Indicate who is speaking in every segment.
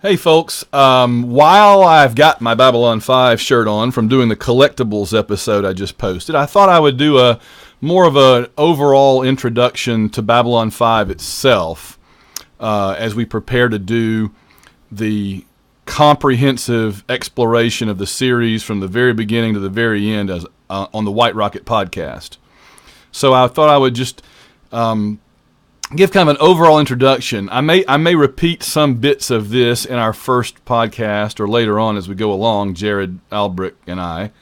Speaker 1: Hey folks, while I've got my Babylon 5 shirt on from doing the collectibles episode I just posted, I thought I would do a more of an overall introduction to Babylon 5 itself as we prepare to do the comprehensive exploration of the series from the very beginning to the very end as on the White Rocket podcast. So I thought I would just give kind of an overall introduction. I may repeat some bits of this in our first podcast or later on as we go along, Jared Albrick and I.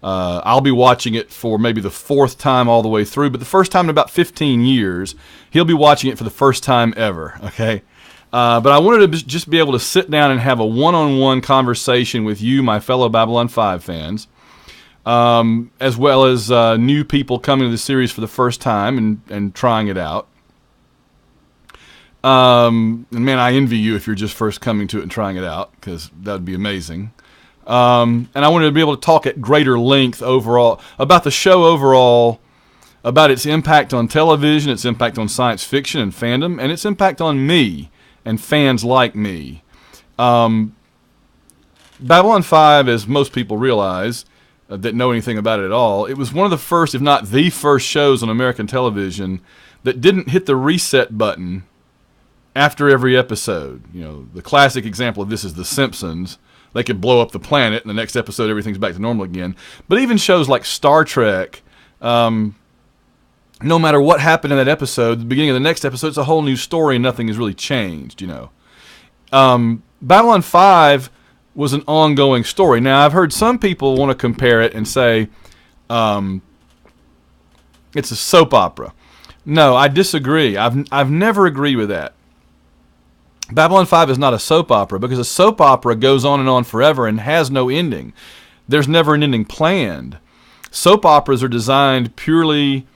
Speaker 1: I'll be watching it for maybe the fourth time all the way through, but the first time in about 15 years. He'll be watching it for the first time ever, okay? But I wanted to just be able to sit down and have a one-on-one conversation with you, my fellow Babylon 5 fans, as well as new people coming to the series for the first time and trying it out. And man, I envy you if you're just first coming to it and trying it out, because that would be amazing. And I wanted to be able to talk at greater length overall about the show overall, about its impact on television, its impact on science fiction and fandom, and its impact on me and fans like me. Babylon 5, as most people realize that know anything about it at all, it was one of the first, if not the first, shows on American television that didn't hit the reset button after every episode. You know, the classic example of this is The Simpsons. They could blow up the planet, and the next episode everything's back to normal again. But even shows like Star Trek, no matter what happened in that episode, the beginning of the next episode, it's a whole new story, and nothing has really changed, you know. Babylon 5 was an ongoing story. Now, I've heard some people want to compare it and say it's a soap opera. No, I disagree. I've never agreed with that. Babylon 5 is not a soap opera because a soap opera goes on and on forever and has no ending. There's never an ending planned. Soap operas are designed purely,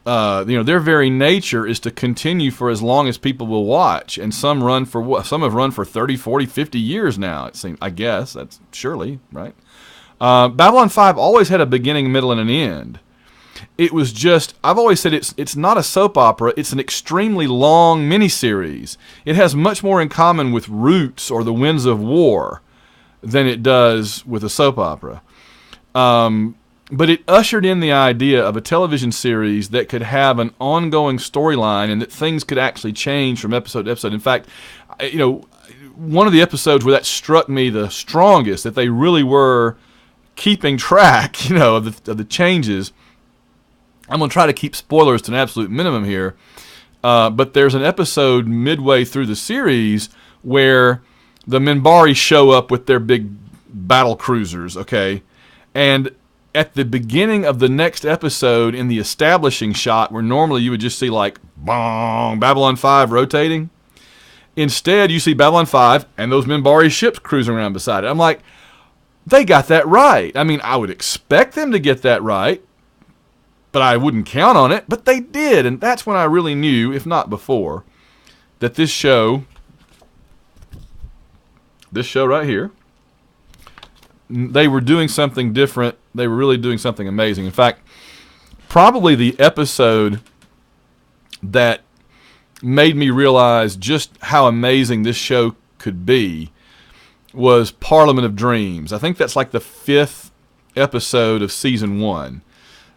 Speaker 1: their very nature is to continue for as long as people will watch. And some have run for 30, 40, 50 years now, it seems. I guess, that's surely, right? Babylon 5 always had a beginning, middle, and an end. It was just, I've always said it's not a soap opera, it's an extremely long miniseries. It has much more in common with Roots or The Winds of War than it does with a soap opera. But it ushered in the idea of a television series that could have an ongoing storyline and that things could actually change from episode to episode. In fact, one of the episodes where that struck me the strongest, that they really were keeping track, of the changes. I'm going to try to keep spoilers to an absolute minimum here, but there's an episode midway through the series where the Minbari show up with their big battle cruisers, okay? And at the beginning of the next episode, in the establishing shot, where normally you would just see like, bong, Babylon 5 rotating, instead you see Babylon 5 and those Minbari ships cruising around beside it. I'm like, they got that right. I mean, I would expect them to get that right, but I wouldn't count on it, but they did, and that's when I really knew, if not before, that this show right here, they were doing something different. They were really doing something amazing. In fact, probably the episode that made me realize just how amazing this show could be was Parliament of Dreams. I think that's like the 5th episode of season 1.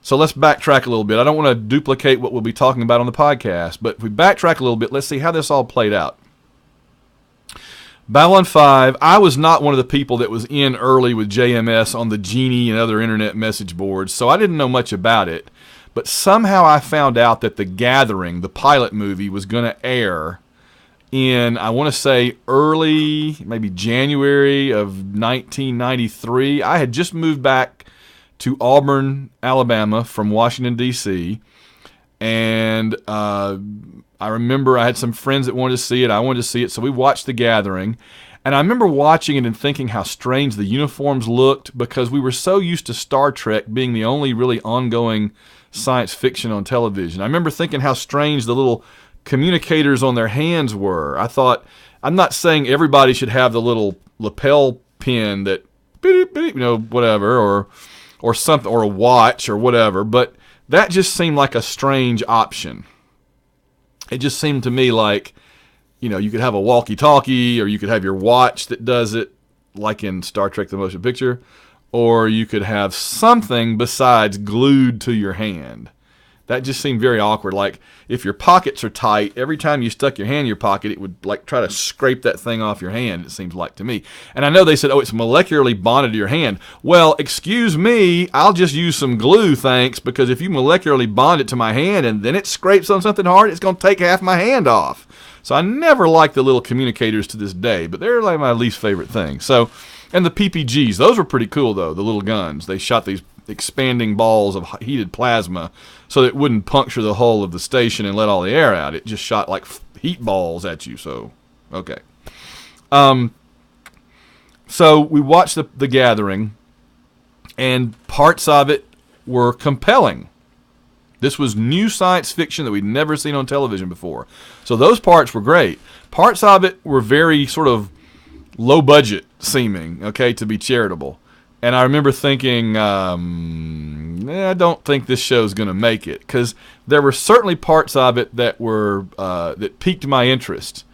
Speaker 1: So let's backtrack a little bit. I don't want to duplicate what we'll be talking about on the podcast, but if we backtrack a little bit, let's see how this all played out. Babylon 5, I was not one of the people that was in early with JMS on the Genie and other internet message boards, so I didn't know much about it. But somehow I found out that The Gathering, the pilot movie, was going to air in, I want to say, early, maybe January of 1993. I had just moved back to Auburn, Alabama from Washington, D.C., and I remember I had some friends that wanted to see it. I wanted to see it, so we watched The Gathering. And I remember watching it and thinking how strange the uniforms looked because we were so used to Star Trek being the only really ongoing science fiction on television. I remember thinking how strange the little communicators on their hands were. I thought, I'm not saying everybody should have the little lapel pin that, whatever, or something, or a watch or whatever, but that just seemed like a strange option. It just seemed to me like you could have a walkie-talkie, or you could have your watch that does it, like in Star Trek The Motion Picture, or you could have something besides glued to your hand. That just seemed very awkward. Like, if your pockets are tight, every time you stuck your hand in your pocket, it would like try to scrape that thing off your hand, it seems like to me. And I know they said, oh, it's molecularly bonded to your hand. Well, excuse me, I'll just use some glue, thanks, because if you molecularly bond it to my hand and then it scrapes on something hard, it's going to take half my hand off. So I never liked the little communicators to this day, but they're like my least favorite thing. So, and the PPGs, those were pretty cool, though, the little guns. They shot these expanding balls of heated plasma so that it wouldn't puncture the hull of the station and let all the air out. It just shot like heat balls at you. So, okay. So we watched the Gathering, and parts of it were compelling. This was new science fiction that we'd never seen on television before. So those parts were great. Parts of it were very sort of low budget seeming, okay, to be charitable. And I remember thinking, I don't think this show's going to make it, because there were certainly parts of it that were that piqued my interest.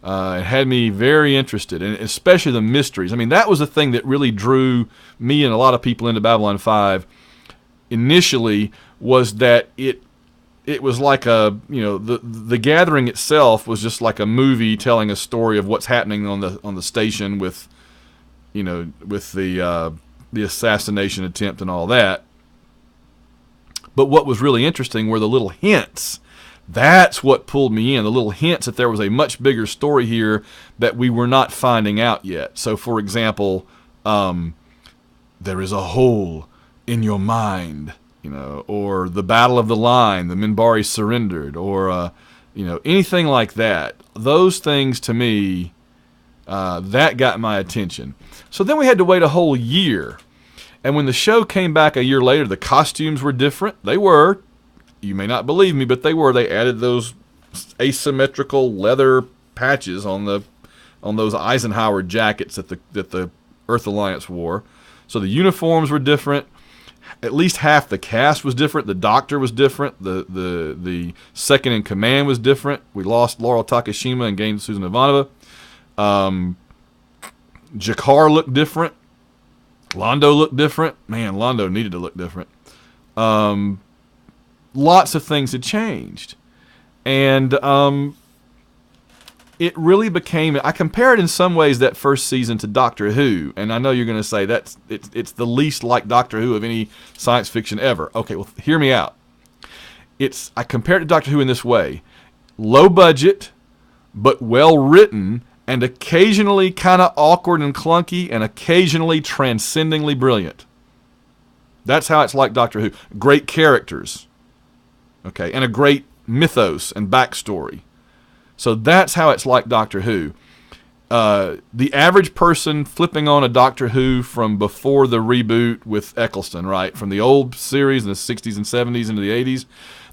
Speaker 1: It had me very interested, and especially the mysteries. I mean, that was the thing that really drew me and a lot of people into Babylon 5 initially, was that it was like the Gathering itself was just like a movie telling a story of what's happening on the station with the assassination attempt and all that. But what was really interesting were the little hints. That's what pulled me in, the little hints that there was a much bigger story here that we were not finding out yet. So, for example, there is a hole in your mind, or the Battle of the Line, the Minbari surrendered, or, anything like that. Those things, to me, that got my attention. So then we had to wait a whole year. And when the show came back a year later, the costumes were different. They were. You may not believe me, but they were. They added those asymmetrical leather patches on those Eisenhower jackets that the Earth Alliance wore. So the uniforms were different. At least half the cast was different. The Doctor was different. The second in command was different. We lost Laurel Takashima and gained Susan Ivanova. G'Kar looked different. Londo looked different. Man, Londo needed to look different. Lots of things had changed. And it really became... I compare it in some ways, that first season, to Doctor Who. And I know you're going to say it's the least like Doctor Who of any science fiction ever. Okay, well, hear me out. I compare it to Doctor Who in this way. Low budget, but well written, and occasionally kind of awkward and clunky, and occasionally transcendingly brilliant. That's how it's like Doctor Who. Great characters, okay, and a great mythos and backstory. So that's how it's like Doctor Who. The average person flipping on a Doctor Who from before the reboot with Eccleston, right, from the old series in the 60s and 70s into the 80s,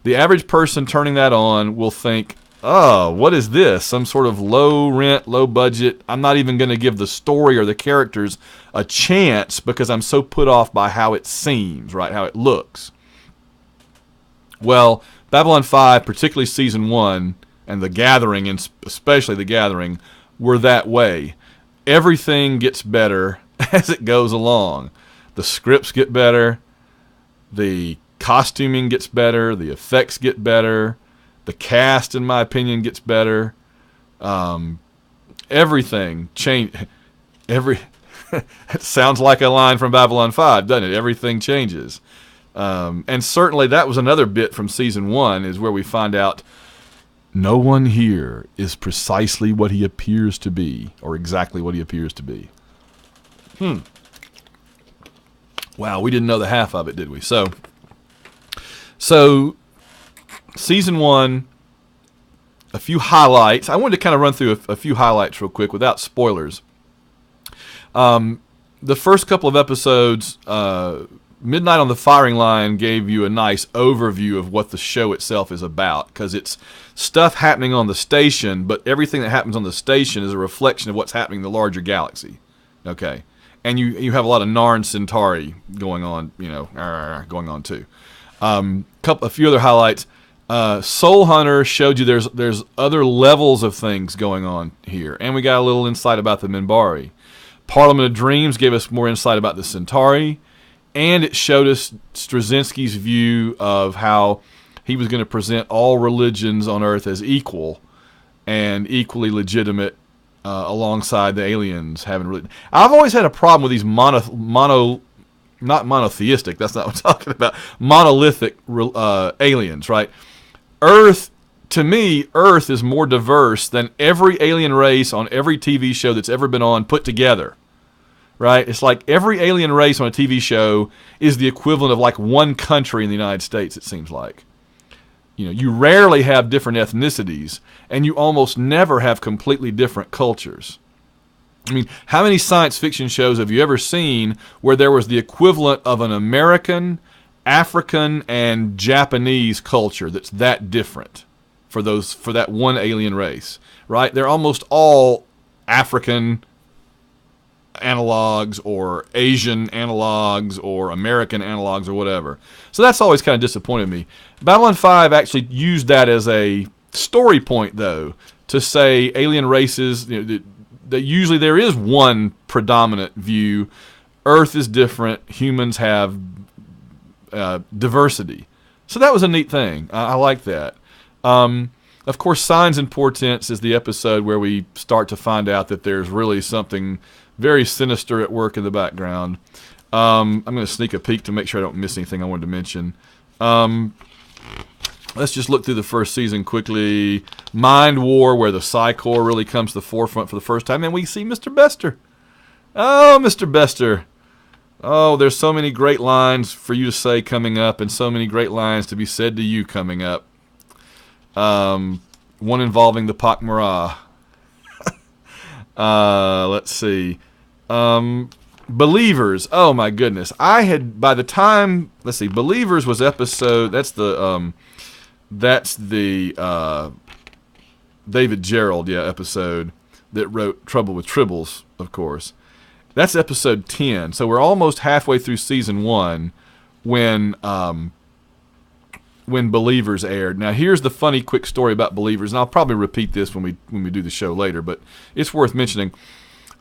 Speaker 1: the average person turning that on will think, oh, what is this? Some sort of low rent, low budget. I'm not even going to give the story or the characters a chance because I'm so put off by how it seems, right? How it looks. Well, Babylon 5, particularly Season 1, and The Gathering, and especially The Gathering, were that way. Everything gets better as it goes along. The scripts get better. The costuming gets better. The effects get better. The cast, in my opinion, gets better. Everything changed. It sounds like a line from Babylon 5, doesn't it? Everything changes. And certainly that was another bit from Season 1, is where we find out no one here is precisely what he appears to be, or exactly what he appears to be. Wow, we didn't know the half of it, did we? So Season 1, a few highlights. I wanted to kind of run through a few highlights real quick without spoilers. The first couple of episodes, Midnight on the Firing Line gave you a nice overview of what the show itself is about, because it's stuff happening on the station, but everything that happens on the station is a reflection of what's happening in the larger galaxy. Okay, and you have a lot of Narn Centauri going on, going on too. A few other highlights. Soul Hunter showed you there's other levels of things going on here, and we got a little insight about the Minbari. Parliament of Dreams gave us more insight about the Centauri, and it showed us Straczynski's view of how he was going to present all religions on Earth as equal and equally legitimate, alongside the aliens having religion. I've always had a problem with these not monotheistic, that's not what I'm talking about, monolithic aliens, right? Earth, to me, Earth is more diverse than every alien race on every TV show that's ever been on put together, right? It's like every alien race on a TV show is the equivalent of like one country in the United States, it seems like. You know, you rarely have different ethnicities, and you almost never have completely different cultures. I mean, how many science fiction shows have you ever seen where there was the equivalent of an American, African, and Japanese culture that's that different for that one alien race, right? They're almost all African analogs or Asian analogs or American analogs or whatever. So that's always kind of disappointed me. Babylon 5 actually used that as a story point, though, to say alien races, you know, that usually there is one predominant view. Earth is different. Humans have diversity. So that was a neat thing. I like that. Of course, Signs and Portents is the episode where we start to find out that there's really something very sinister at work in the background. I'm going to sneak a peek to make sure I don't miss anything I wanted to mention. Let's just look through the first season quickly. Mind War, where the Psi Corps really comes to the forefront for the first time, and we see Mr. Bester. Oh, Mr. Bester. Oh, there's so many great lines for you to say coming up, and so many great lines to be said to you coming up. One involving the Pak Mara. Let's see. Believers. Oh my goodness. Believers was episode, that's the David Gerald, episode that wrote Trouble with Tribbles, of course. That's episode 10. So we're almost halfway through season 1 when Believers aired. Now here's the funny quick story about Believers, and I'll probably repeat this when we do the show later, but it's worth mentioning.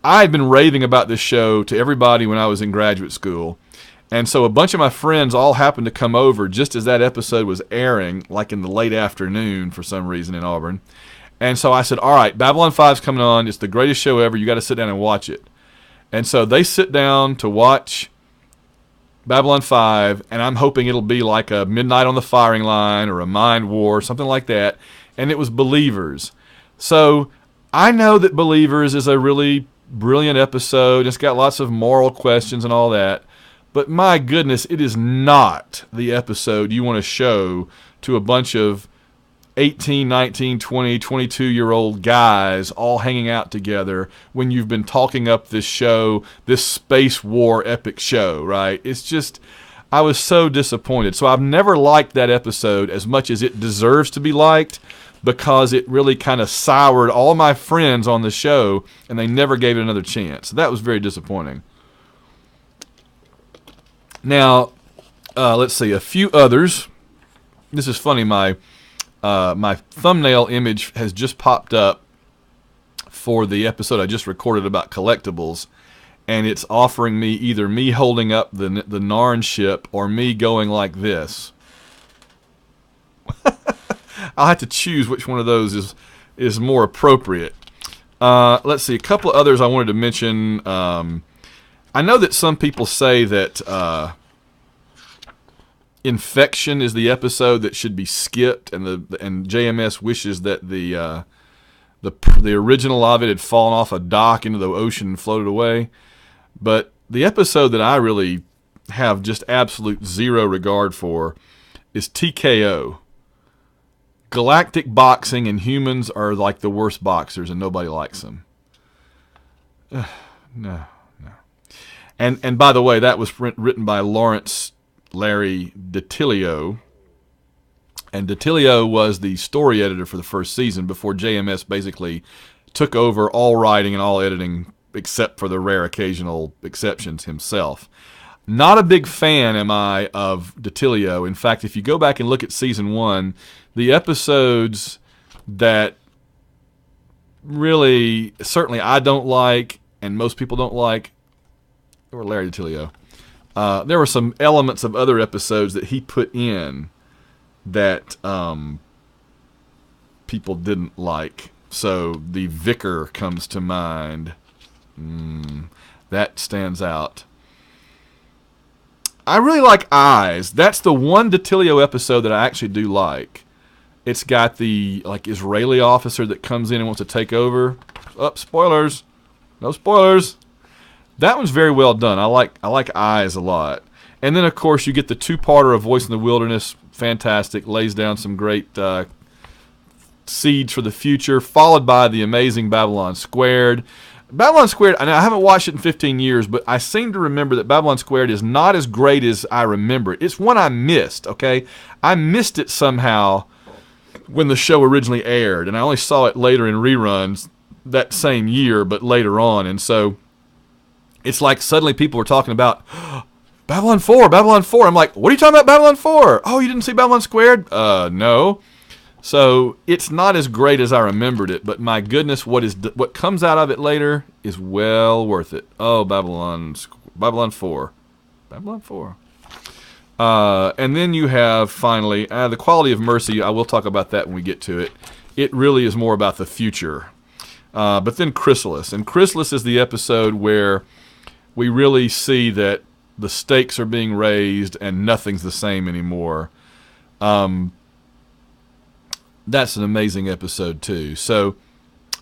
Speaker 1: I had been raving about this show to everybody when I was in graduate school. And so a bunch of my friends all happened to come over just as that episode was airing, like in the late afternoon for some reason in Auburn. And so I said, all right, Babylon 5's coming on. It's the greatest show ever. You got to sit down and watch it. And so they sit down to watch Babylon 5, and I'm hoping it'll be like a Midnight on the Firing Line or a Mind War, something like that. And it was Believers. So I know that Believers is a really brilliant episode. It's got lots of moral questions and all that. But my goodness, it is not the episode you want to show to a bunch of 18, 19, 20, 22-year-old guys all hanging out together when you've been talking up this show, this space war epic show, right? It's just, I was so disappointed. So I've never liked that episode as much as it deserves to be liked, because it really kind of soured all my friends on the show, and they never gave it another chance. So that was very disappointing. Now, let's see, a few others. This is funny, my thumbnail image has just popped up for the episode I just recorded about collectibles, and it's offering me either me holding up the Narn ship or me going like this. I'll have to choose which one of those is more appropriate. Let's see, a couple of others I wanted to mention. I know that some people say that Infection is the episode that should be skipped, and JMS wishes that the original of it had fallen off a dock into the ocean and floated away. But the episode that I really have just absolute zero regard for is TKO. Galactic boxing, and humans are like the worst boxers, and nobody likes them. No. And by the way, that was written by Lawrence Larry DiTillio. And DiTillio was the story editor for the first season before JMS basically took over all writing and all editing, except for the rare occasional exceptions himself. Not a big fan am I of DiTillio. In fact, if you go back and look at season 1, the episodes that really, certainly I don't like, and most people don't like, or Larry DiTillio. There were some elements of other episodes that he put in that people didn't like. So the Vicar comes to mind. That stands out. I really like Eyes. That's the one DiTillio episode that I actually do like. It's got the Israeli officer that comes in and wants to take over. Spoilers. No spoilers. That one's very well done. I like Eyes a lot. And then, of course, you get the two-parter of Voice in the Wilderness. Fantastic. Lays down some great seeds for the future, followed by the amazing Babylon Squared. Babylon Squared, I haven't watched it in 15 years, but I seem to remember that Babylon Squared is not as great as I remember it. It's one I missed, okay? I missed it somehow when the show originally aired, and I only saw it later in reruns that same year, but later on. And so it's like suddenly people were talking about Babylon 4, Babylon 4. I'm like, what are you talking about, Babylon 4? Oh, you didn't see Babylon Squared? No. So it's not as great as I remembered it, but my goodness, what comes out of it later is well worth it. Oh, Babylon 4. Babylon 4. And then you have, finally, The Quality of Mercy. I will talk about that when we get to it. It really is more about the future. But then Chrysalis. And Chrysalis is the episode where we really see that the stakes are being raised and nothing's the same anymore. That's an amazing episode, too. So,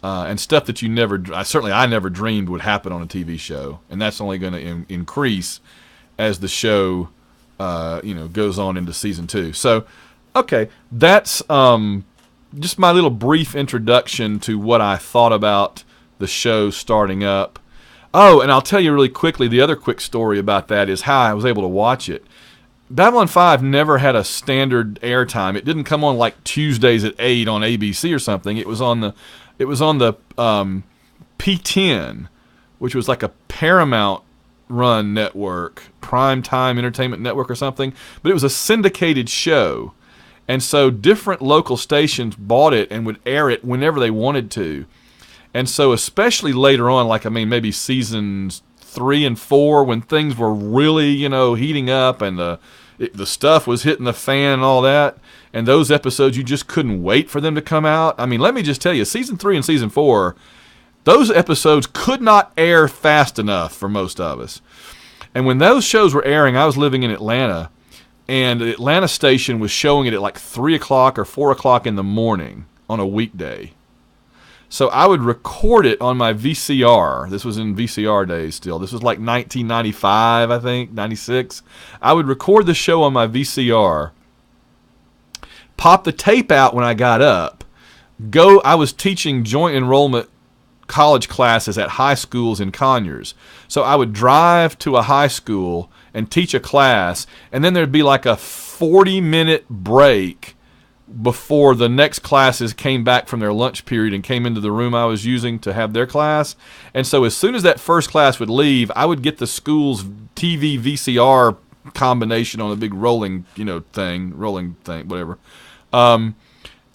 Speaker 1: and stuff that I never dreamed would happen on a TV show. And that's only going to increase as the show goes on into season 2. So, okay, that's just my little brief introduction to what I thought about the show starting up. Oh, and I'll tell you really quickly, the other quick story about that is how I was able to watch it. Babylon 5 never had a standard airtime. It didn't come on like Tuesdays at 8 on ABC or something. It was on the P10, which was like a Paramount run network, Primetime Entertainment Network or something, but it was a syndicated show. And so different local stations bought it and would air it whenever they wanted to. And so especially later on, maybe seasons 3 and 4, when things were really, heating up and the stuff was hitting the fan and all that, and those episodes, you just couldn't wait for them to come out. Let me just tell you, season 3 and season 4, those episodes could not air fast enough for most of us. And when those shows were airing, I was living in Atlanta, and the Atlanta station was showing it at like 3 o'clock or 4 o'clock in the morning on a weekday. So I would record it on my VCR. This was in VCR days still. This was like 1995, I think, 96. I would record the show on my VCR, pop the tape out when I got up, I was teaching joint enrollment college classes at high schools in Conyers. So I would drive to a high school and teach a class, and then there'd be like a 40-minute break before the next classes came back from their lunch period and came into the room I was using to have their class. And so as soon as that first class would leave, I would get the school's TV VCR combination on a big rolling thing, whatever. And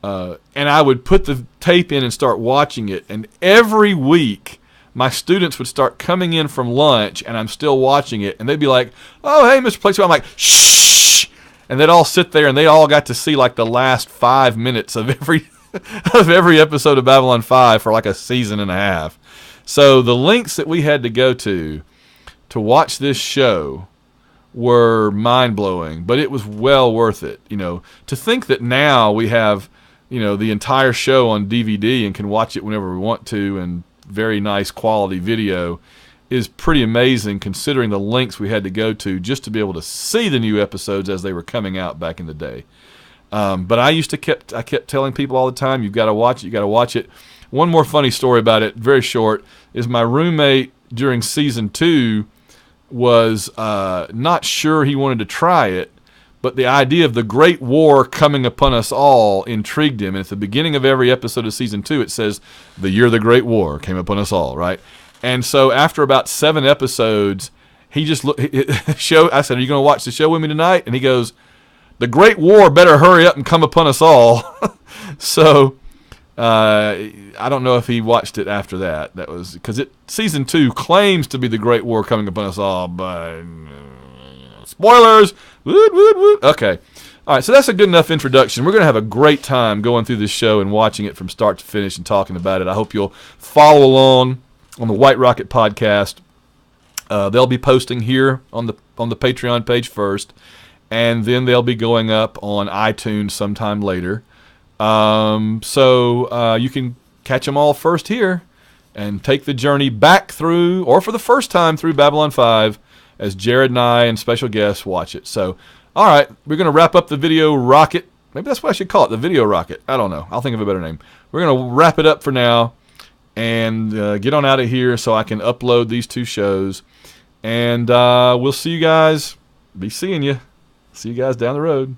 Speaker 1: I would put the tape in and start watching it. And every week, my students would start coming in from lunch, and I'm still watching it. And they'd be like, "Oh, hey, Mr. Plato." I'm like, "Shh." And they'd all sit there, and they all got to see like the last 5 minutes of every episode of Babylon 5 for like a season and a half. So the lengths that we had to go to watch this show were mind-blowing, but it was well worth it. To think that now we have, the entire show on DVD and can watch it whenever we want to, and very nice quality video, is pretty amazing considering the lengths we had to go to just to be able to see the new episodes as they were coming out back in the day. But I kept telling people all the time, you've got to watch it, you got to watch it. One more funny story about it, very short, is my roommate during season 2 was not sure he wanted to try it, but the idea of the Great War coming upon us all intrigued him. And at the beginning of every episode of season 2, it says, "The year the Great War came upon us all," right? And so after about 7 episodes, he just I said, "Are you going to watch the show with me tonight?" And he goes, the Great War better hurry up and come upon us all. So I don't know if he watched it after that. That was because season 2 claims to be the Great War coming upon us all, but spoilers. Woot, woot, woot. Okay. All right, so that's a good enough introduction. We're going to have a great time going through this show and watching it from start to finish and talking about it. I hope you'll follow along on the White Rocket podcast. They'll be posting here on the Patreon page first, and then they'll be going up on iTunes sometime later. So you can catch them all first here and take the journey back through, or for the first time through Babylon 5, as Jared and I and special guests watch it. So, all right, we're going to wrap up the video rocket. Maybe that's what I should call it, the video rocket. I don't know. I'll think of a better name. We're going to wrap it up for now and get on out of here so I can upload these 2 shows. And we'll see you guys. Be seeing you. See you guys down the road.